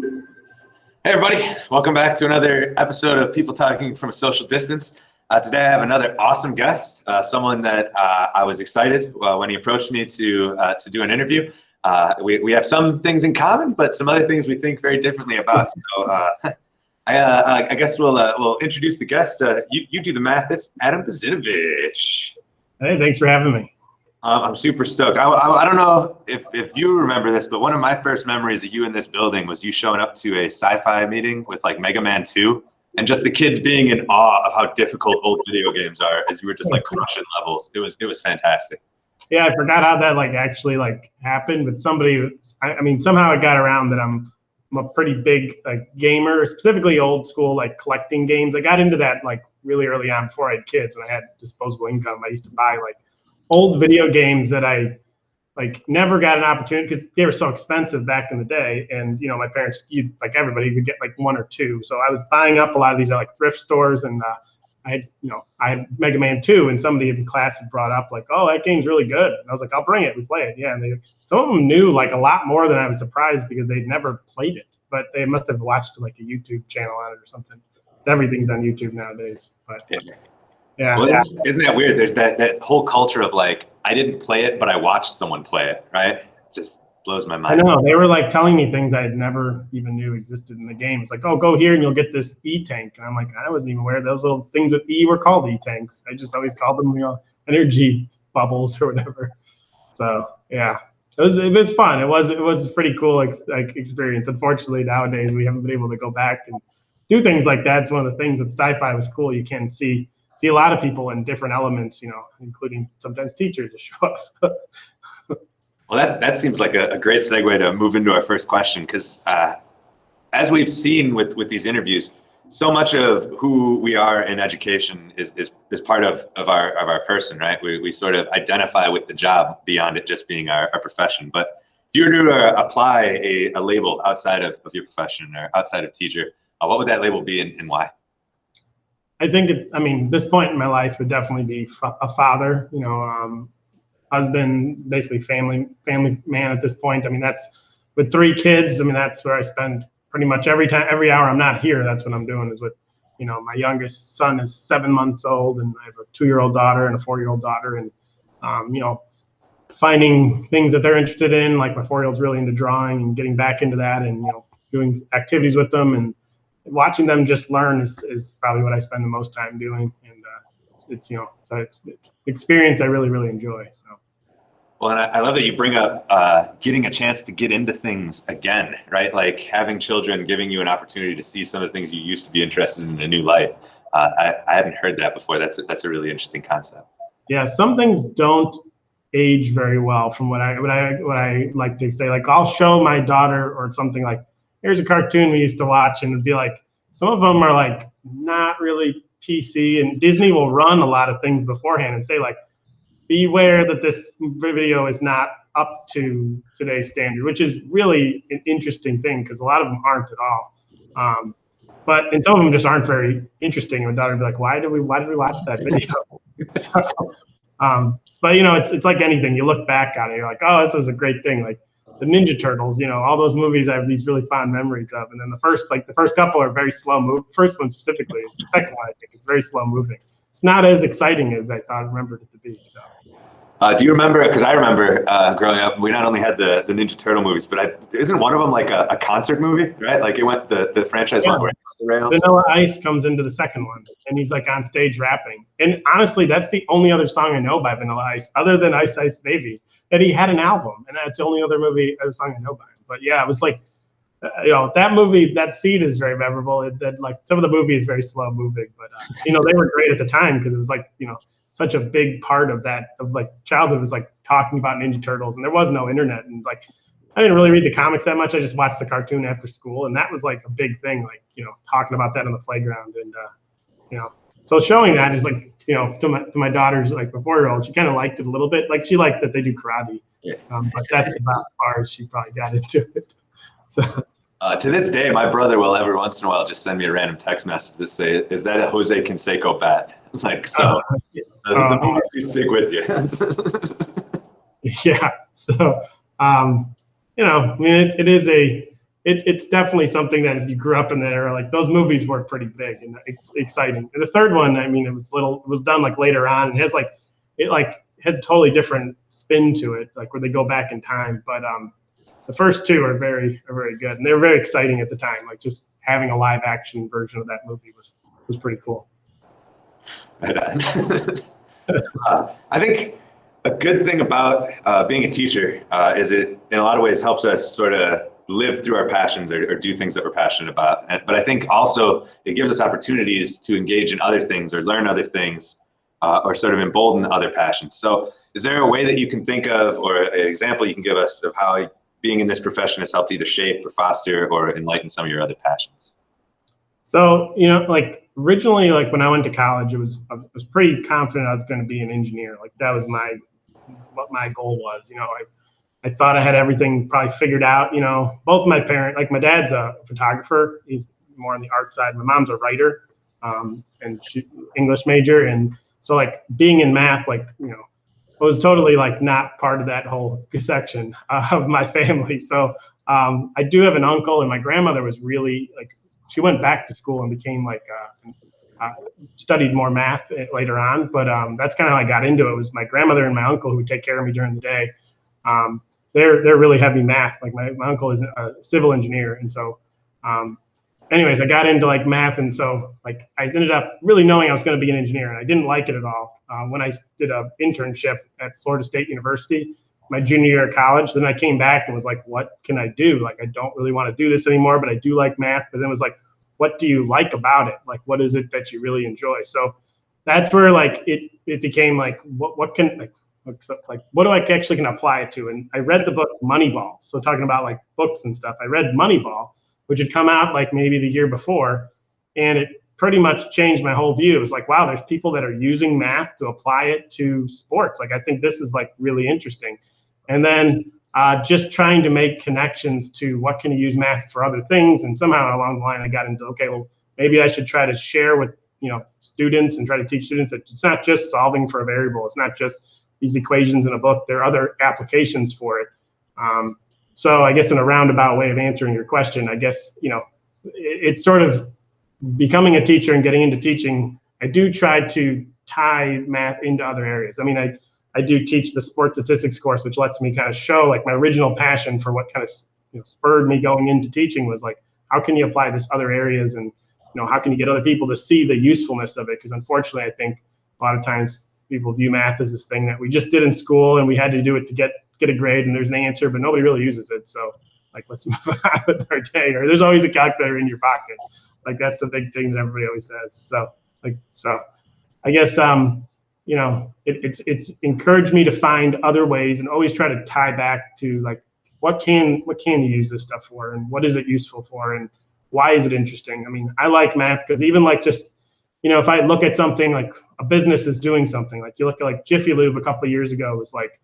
Hey everybody, welcome back to another episode of People Talking from a Social Distance. Today I have another awesome guest, someone that I was excited when he approached me to do an interview. We have some things in common, but some other things we think very differently about. So I guess we'll introduce the guest. You do the math. It's Adam Bezinovich. Hey, thanks for having me. I'm super stoked. I don't know if you remember this, but one of my first memories of you in this building was you showing up to a sci-fi meeting with like Mega Man 2 and just the kids being in awe of how difficult old video games are as you were just like crushing levels. It was fantastic. Yeah, I forgot how that actually happened, but somehow it got around that I'm a pretty big gamer, specifically old school collecting games. I got into that really early on before I had kids and I had disposable income. I used to buy old video games that I never got an opportunity because they were so expensive back in the day. And my parents, everybody would get one or two. So I was buying up a lot of these at thrift stores, and I had Mega Man 2, and somebody in class had brought up oh, that game's really good. And I was like, I'll bring it. We play it. Yeah, and some of them knew a lot more than I was surprised because they'd never played it, but they must have watched a YouTube channel on it or something. Everything's on YouTube nowadays, but. Yeah, well, isn't that weird? There's that whole culture of I didn't play it, but I watched someone play it, right? Just blows my mind. I know. They were telling me things I had never even knew existed in the game. It's oh, go here and you'll get this E-tank. And I'm I wasn't even aware those little things with E were called E-tanks. I just always called them, energy bubbles or whatever. So yeah, it was fun. It was a pretty cool experience. Unfortunately, nowadays we haven't been able to go back and do things like that. It's one of the things with sci-fi was cool. You can see a lot of people in different elements, including sometimes teachers to show up. Well, that seems like a great segue to move into our first question, because as we've seen with these interviews, so much of who we are in education is part of our person, right? We sort of identify with the job beyond it just being our profession. But if you were to apply a label outside of your profession or outside of teacher, what would that label be and why? I think this point in my life would definitely be a father, husband, basically family man at this point. That's with 3 kids. That's where I spend pretty much every hour I'm not here. That's what I'm doing is with, my youngest son is 7 months old, and I have a 2-year-old daughter and a 4-year-old daughter, and, finding things that they're interested in. My 4-year-old's really into drawing and getting back into that, and, doing activities with them, and watching them just learn is probably what I spend the most time doing, and it's so it's experience I really enjoy. So. Well, and I love that you bring up getting a chance to get into things again, right? Having children, giving you an opportunity to see some of the things you used to be interested in a new light. I hadn't heard that before. That's a really interesting concept. Yeah, some things don't age very well. From what I like to say, I'll show my daughter or something here's a cartoon we used to watch, and it'd be some of them are not really PC, and Disney will run a lot of things beforehand and say beware that this video is not up to today's standard, which is really an interesting thing because a lot of them aren't at all. And some of them just aren't very interesting. And my daughter would be why did we watch that video? But it's like anything. You look back on it, you're oh, this was a great thing. The Ninja Turtles, all those movies I have these really fond memories of. And then the first couple are very slow moving. First one specifically, the second one I think is very slow moving. It's not as exciting as I remembered it to be. So. Do you remember? Because I remember growing up, we not only had the Ninja Turtle movies, but isn't one of them a concert movie, right? It went the franchise one where the rails. Vanilla Ice comes into the second one, and he's on stage rapping. And honestly, that's the only other song I know by Vanilla Ice, other than Ice Ice Baby. And he had an album, and that's the only other song I know by him. But yeah, it was that movie, that scene is very memorable. Some of the movie is very slow moving, but they were great at the time because it was such a big part of childhood was talking about Ninja Turtles, and there was no internet, and I didn't really read the comics that much. I just watched the cartoon after school, and that was a big thing, talking about that on the playground, and so showing that is to my daughter's 4-year-old, she kind of liked it a little bit. She liked that they do karate, but that's about as far as she probably got into it. So. To this day, my brother will every once in a while just send me a random text message that say, "Is that a Jose Canseco bat?" The movies do stick with you. Yeah. So, it is a it's definitely something that if you grew up in that era, like those movies were pretty big and it's exciting. And the third one, I mean, it was done like later on and it has a totally different spin to it, like where they go back in time. But the first two are very good, and they were very exciting at the time. Like just having a live action version of that movie was pretty cool. Right on. I think a good thing about being a teacher is it, in a lot of ways, helps us sort of live through our passions or do things that we're passionate about. But I think also it gives us opportunities to engage in other things or learn other things or sort of embolden other passions. So is there a way that you can think of or an example you can give us of how being in this profession has helped either shape or foster or enlighten some of your other passions? So, like originally, like when I went to college, I was pretty confident I was going to be an engineer. Like that was what my goal was. I thought I had everything probably figured out. Both my parents, like my dad's a photographer. He's more on the art side. My mom's a writer, and she English major. And so like being in math, like, I was totally like not part of that whole section of my family. So I do have an uncle, and my grandmother was really like, she went back to school and became like, studied more math later on. But that's kind of how I got into it. Was my grandmother and my uncle who would take care of me during the day. They're really heavy math. Like my uncle is a civil engineer. And so anyways, I got into like math. And so like I ended up really knowing I was going to be an engineer, and I didn't like it at all. When I did an internship at Florida State University, my junior year of college, then I came back and was like, what can I do? Like, I don't really want to do this anymore, but I do like math. But then it was like, what do you like about it? Like, what is it that you really enjoy? So that's where like it became like, what do I actually can apply it to? And I read the book Moneyball. So talking about like books and stuff, I read Moneyball, which had come out like maybe the year before, and it pretty much changed my whole view. It was like, wow, there's people that are using math to apply it to sports. Like, I think this is like really interesting. And then just trying to make connections to what can you use math for other things. And somehow along the line, I got into, okay, well, maybe I should try to share with, students and try to teach students that it's not just solving for a variable. It's not just these equations in a book. There are other applications for it. So I guess in a roundabout way of answering your question, I guess, it's sort of becoming a teacher and getting into teaching. I do try to tie math into other areas. I mean, I do teach the sports statistics course, which lets me kind of show like my original passion for what kind of spurred me going into teaching was like, how can you apply this other areas, and how can you get other people to see the usefulness of it? Because unfortunately, I think a lot of times people view math as this thing that we just did in school and we had to do it to get a grade, and there's an answer, but nobody really uses it. So like, let's move on with our day. Or there's always a calculator in your pocket. Like that's the big thing that everybody always says. So I guess it's encouraged me to find other ways and always try to tie back to like what can you use this stuff for, and what is it useful for, and why is it interesting? I mean, I like math because even like just if I look at something like a business is doing something, like you look at like Jiffy Lube a couple of years ago was like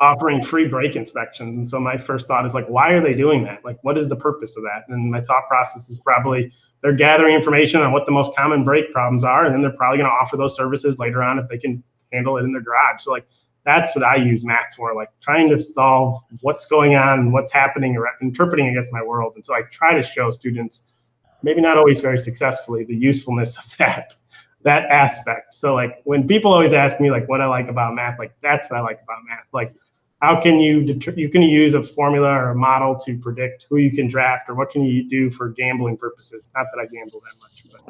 offering free brake inspections. And so my first thought is like, why are they doing that? Like, what is the purpose of that? And my thought process is probably they're gathering information on what the most common brake problems are, and then they're probably going to offer those services later on if they can handle it in their garage. So like, that's what I use math for, like trying to solve what's going on and what's happening, or interpreting against my world. And so I try to show students, maybe not always very successfully, the usefulness of that aspect. So like when people always ask me like what I like about math, like that's what I like about math. Like, how can you can use a formula or a model to predict who you can draft, or what can you do for gambling purposes? Not that I gamble that much, but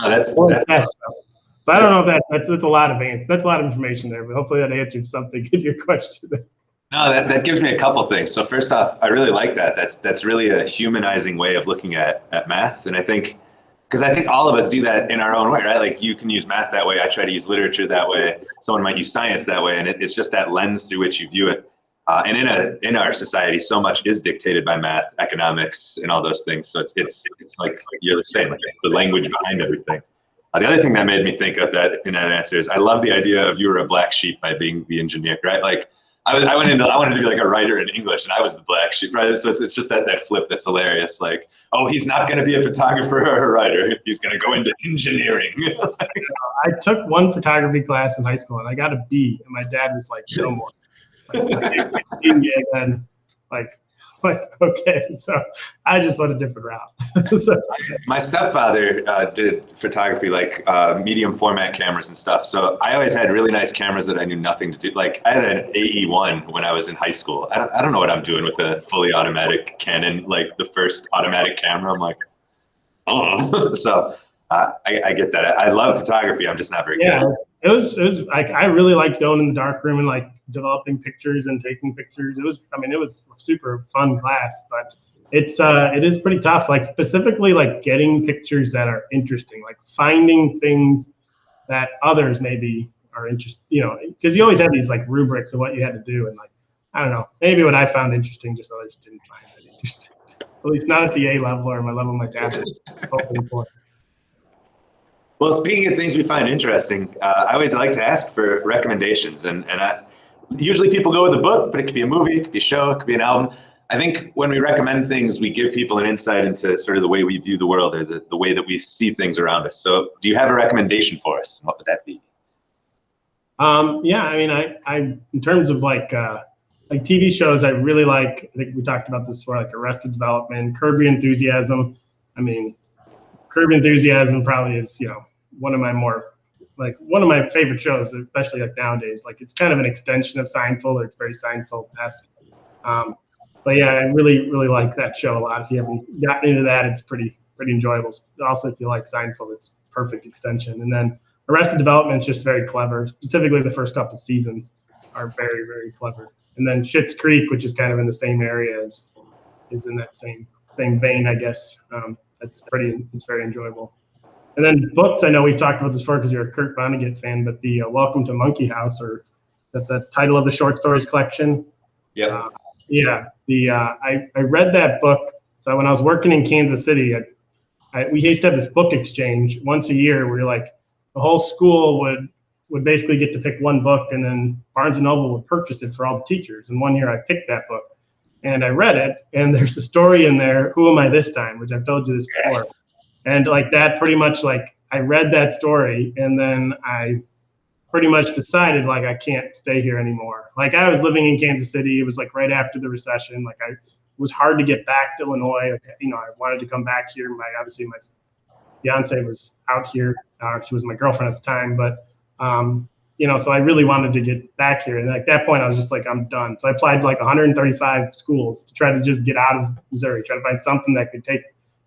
that's so I don't know if that's a lot of information there, but hopefully that answered something in your question. No, that gives me a couple things. So first off, I really like that. That's really a humanizing way of looking at math, and I think. Because I think all of us do that in our own way, right? Like you can use math that way. I try to use literature that way. Someone might use science that way, and it's just that lens through which you view it. And in our society, so much is dictated by math, economics, and all those things. So it's like you're saying, like the language behind everything. The other thing that made me think of that in that answer is I love the idea of you were a black sheep by being the engineer, right? Like I wanted to be like a writer in English, and I was the black sheep, right? So it's just that flip that's hilarious. Like, oh, he's not going to be a photographer or a writer. He's going to go into engineering. I took one photography class in high school, and I got a B, and my dad was like, no more. 15 gig, and like okay, so I just went a different route. So, my stepfather did photography, like medium format cameras and stuff. So I always had really nice cameras that I knew nothing to do. Like I had an AE1 when I was in high school. I don't know what I'm doing with a fully automatic Canon, like the first automatic camera. I'm like, oh. So I get that. I love photography. I'm just not very good. It was like I really liked going in the dark room and like developing pictures and taking pictures. It was a super fun class, but it is pretty tough. Like specifically like getting pictures that are interesting, like finding things that others maybe are interested, because you always have these like rubrics of what you had to do, and like I don't know, maybe what I found interesting, just others didn't find that interesting. At least not at the A level or my level my dad was hoping for. Well, speaking of things we find interesting, I always like to ask for recommendations, and usually people go with a book, but it could be a movie, it could be a show, it could be an album. I think when we recommend things, we give people an insight into sort of the way we view the world, or the way that we see things around us. So do you have a recommendation for us? What would that be? Yeah, I mean, I in terms of like TV shows, I really like, I think we talked about this before, like Arrested Development, Curb Your Enthusiasm. I mean, Curb Your Enthusiasm probably is, one of my favorite shows, especially like nowadays. Like it's kind of an extension of Seinfeld, or it's very Seinfeld-esque. But yeah, I really, really like that show a lot. If you haven't gotten into that, it's pretty enjoyable. Also, if you like Seinfeld, it's perfect extension. And then Arrested Development is just very clever. Specifically, the first couple seasons are very, very clever. And then Schitt's Creek, which is kind of in the same area, is in that same vein, I guess. It's very enjoyable. And then books, I know we've talked about this before because you're a Kurt Vonnegut fan, but the Welcome to Monkey House, or the title of the short stories collection. Yeah. I read that book. So when I was working in Kansas City, we used to have this book exchange once a year where like the whole school would basically get to pick one book, and then Barnes & Noble would purchase it for all the teachers. And one year I picked that book and I read it, and there's a story in there, Who Am I This Time?, which I've told you this before. And like that pretty much, like I read that story and then I pretty much decided like I can't stay here anymore. Like I was living in Kansas City. It was like right after the recession. Like it was hard to get back to Illinois. Like, I wanted to come back here. Obviously my fiance was out here. She was my girlfriend at the time, but so I really wanted to get back here. And at that point I was just like, I'm done. So I applied to like 135 schools to try to just get out of Missouri, try to find something that could take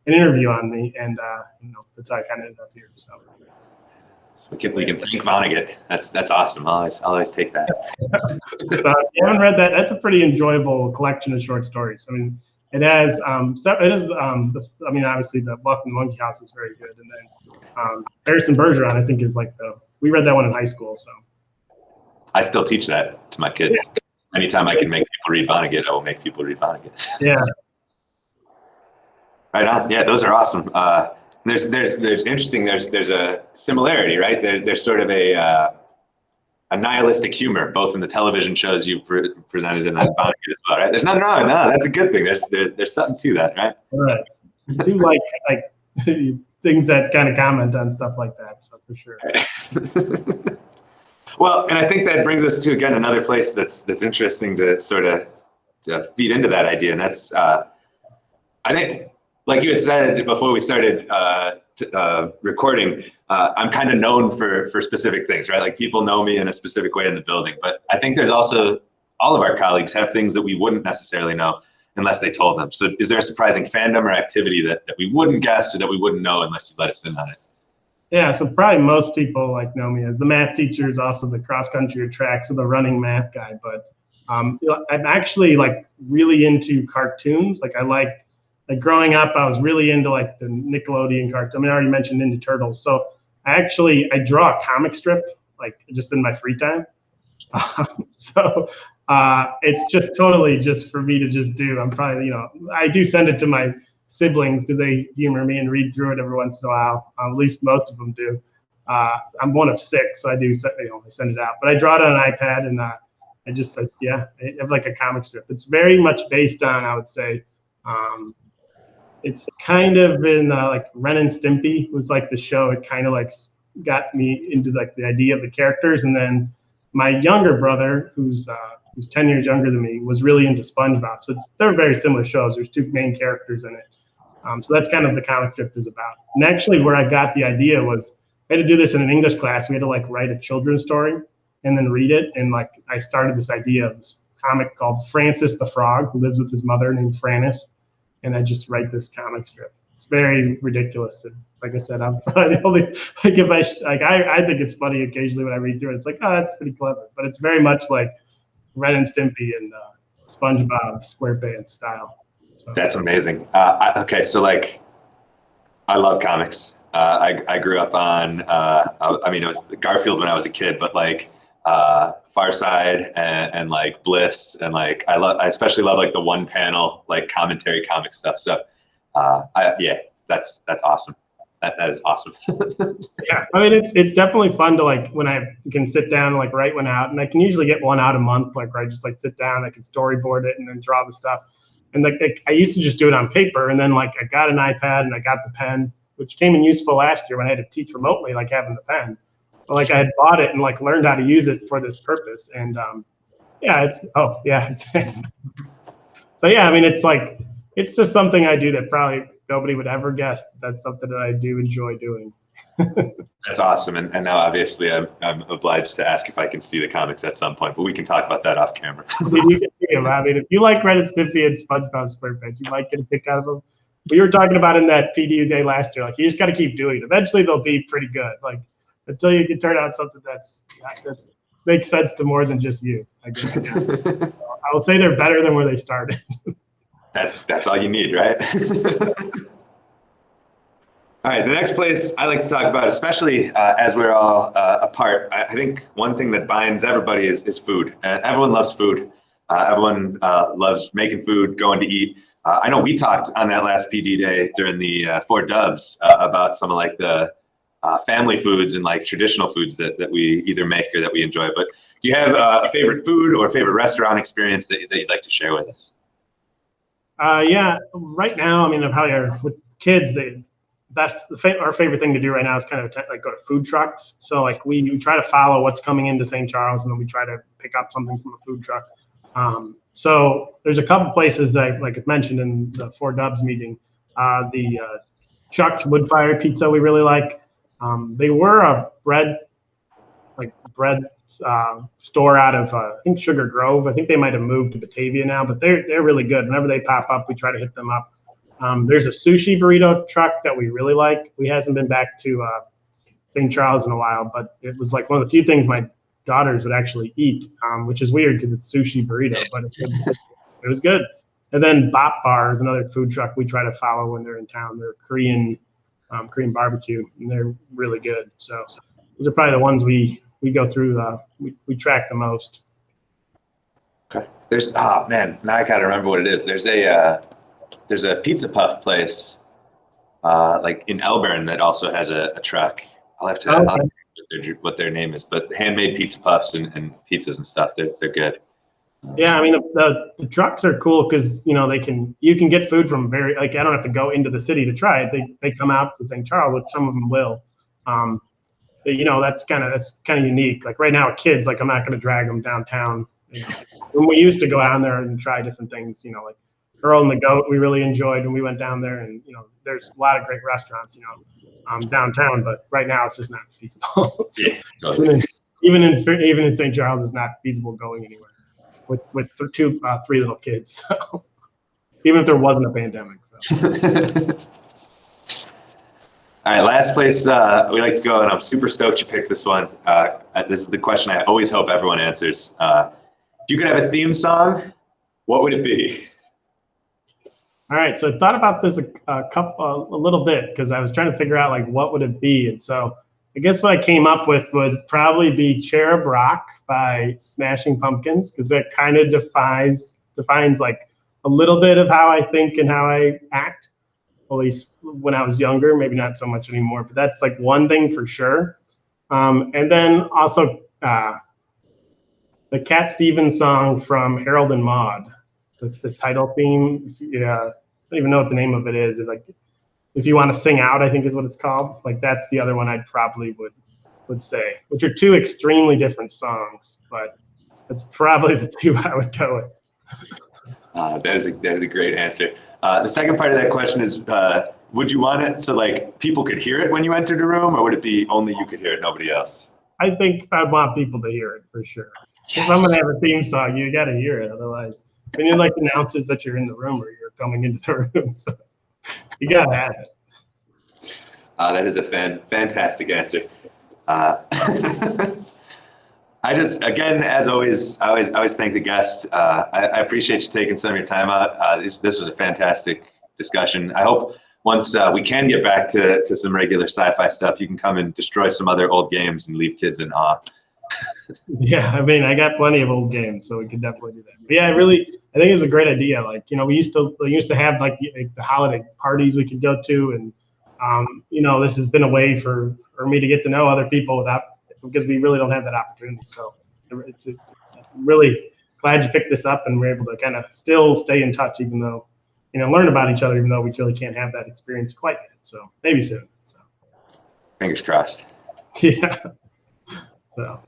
an interview on me, and that's how I kind of ended up here. So we can thank Vonnegut. That's awesome. I'll always take that. So if you haven't read that, that's a pretty enjoyable collection of short stories. I mean, it has obviously the Welcome to Monkey House is very good, and then Harrison Bergeron, I think, is like we read that one in high school. So I still teach that to my kids. Yeah. Anytime I can make people read Vonnegut, I will make people read Vonnegut. Yeah. Right on. Yeah, those are awesome. There's interesting. There's a similarity, right? There's sort of a nihilistic humor, both in the television shows you presented and then Vonnegut as well, right? There's nothing wrong. No, that's a good thing. There's something to that, right? Right. I do like things that kind of comment on stuff like that. So for sure. Well, and I think that brings us to again another place that's interesting to sort of feed into that idea, and that's I think. Like you had said before we started recording, I'm kind of known for specific things, right? Like people know me in a specific way in the building, but I think there's also, all of our colleagues have things that we wouldn't necessarily know unless they told them. So is there a surprising fandom or activity that we wouldn't guess or that we wouldn't know unless you let us in on it? Yeah, so probably most people know me as the math teacher, is also the cross country or track, so the running math guy. But I'm actually really into cartoons. Like growing up, I was really into like the Nickelodeon cartoon. I mean, I already mentioned Ninja Turtles. So I draw a comic strip, like just in my free time. So it's just totally just for me to just do. I'm probably, I do send it to my siblings because they humor me and read through it every once in a while. At least most of them do. I'm one of 6, so I do, I send it out. But I draw it on an iPad, and I have like a comic strip. It's very much based on, I would say, it's kind of in like Ren and Stimpy was like the show. It kind of like got me into like the idea of the characters. And then my younger brother, who's who's 10 years younger than me, was really into SpongeBob. So they're very similar shows. There's two main characters in it. So that's kind of the comic strip is about. And actually where I got the idea was I had to do this in an English class. We had to like write a children's story and then read it. And like I started this idea of this comic called Francis the Frog, who lives with his mother named Frannis. And I just write this comic strip. It's very ridiculous. And like I said, I'm probably the only, like if I think it's funny occasionally when I read through it. It's like, oh, that's pretty clever. But it's very much like Ren and Stimpy and SpongeBob SquarePants style. So. That's amazing. Okay, so like, I love comics. I grew up on, I mean, it was Garfield when I was a kid, but like Far Side and like Bliss and like I especially love like the one panel like commentary comic stuff. So yeah, that's awesome. That is awesome. Yeah, I mean it's definitely fun to like when I can sit down and like write one out, and I can usually get one out a month. Like where I just like sit down, I can storyboard it and then draw the stuff. And like I used to just do it on paper, and then like I got an iPad and I got the pen, which came in useful last year when I had to teach remotely, like having the pen. But like I had bought it and like learned how to use it for this purpose. And yeah, so yeah, I mean it's like it's just something I do that probably nobody would ever guess that's something that I do enjoy doing. That's awesome. And now obviously I'm obliged to ask if I can see the comics at some point, but we can talk about that off camera. You can see them. I mean, if you like Ren and Stimpy and SpongeBob SquarePants, you might get a kick out of them. We were talking about in that PD day last year, like you just got to keep doing it. Eventually they'll be pretty good. Like until you can turn out something that's makes sense to more than just you, I guess. I will say they're better than where they started. That's all you need, right? All right, the next place I like to talk about, especially as we're all apart, I think one thing that binds everybody is food. Everyone loves food. Everyone loves making food, going to eat. I know we talked on that last PD day during the 4 Dubs about some of like the family foods and like traditional foods that we either make or that we enjoy. But do you have a favorite food or a favorite restaurant experience that you'd like to share with us? Yeah, right now, I mean, with kids, our favorite thing to do right now is kind of like go to food trucks. So like we try to follow what's coming into St. Charles, and then we try to pick up something from a food truck. So there's a couple places that, like I mentioned in the 4 Dubs meeting, the Chuck's Wood Fire Pizza we really like. They were a bread store out of I think Sugar Grove. I think they might have moved to Batavia now, but they're really good. Whenever they pop up, we try to hit them up. There's a sushi burrito truck that we really like. We hasn't been back to St. Charles in a while, but it was like one of the few things my daughters would actually eat, which is weird because it's sushi burrito, but it was good. And then Bop Bar is another food truck we try to follow when they're in town. They're Korean barbecue, and they're really good. So those are probably the ones we go through. We track the most. Okay. Man, now I gotta remember what it is. There's a pizza puff place like in Elburn that also has a truck. I'll have to what their name is, but handmade pizza puffs and pizzas and stuff. They're good. Yeah, I mean the trucks are cool because you can get food from I don't have to go into the city to try it. They come out to St. Charles, which some of them will. That's kind of unique. Like right now, kids, like I'm not going to drag them downtown. When we used to go down there and try different things, like Earl and the Goat, we really enjoyed when we went down there, and there's a lot of great restaurants, downtown. But right now, it's just not feasible. So Yeah, totally. even in St. Charles, it's not feasible going anywhere with 3 little kids. So even if there wasn't a pandemic. So. All right, last place we like to go, and I'm super stoked you picked this one. This is the question I always hope everyone answers. If you could have a theme song, what would it be? All right, so I thought about this a little bit because I was trying to figure out like what would it be, and so I guess what I came up with would probably be "Cherub Rock" by Smashing Pumpkins, because that kind of defines like a little bit of how I think and how I act. At least when I was younger, maybe not so much anymore, but that's like one thing for sure. And then also the Cat Stevens song from Harold and Maude, the title theme. Yeah, I don't even know what the name of it is. If you want to sing out, I think is what it's called. Like that's the other one I'd probably would say, which are 2 extremely different songs, but That's probably the two I would go with. That is a great answer. The second part of that question is, would you want it so like people could hear it when you entered a room, or would it be only you could hear it, nobody else? I think I want people to hear it for sure. Yes. If I'm gonna have a theme song, you got to hear it. Otherwise, I mean, it like announces that you're in the room or you're coming into the room. So you gotta have it. That is a fantastic answer. I just, again, as always, I always thank the guest. I appreciate you taking some of your time out. This was a fantastic discussion. I hope once we can get back to some regular sci-fi stuff, you can come and destroy some other old games and leave kids in awe. Yeah, I mean, I got plenty of old games, so we could definitely do that. But yeah, I think it's a great idea. Like, you know, we used to have like the holiday parties we could go to, and you know, this has been a way for me to get to know other people because we really don't have that opportunity. So it's really glad you picked this up, and we're able to kind of still stay in touch, even though, you know, learn about each other, even though we really can't have that experience quite yet. So maybe soon. So fingers crossed. Yeah. So.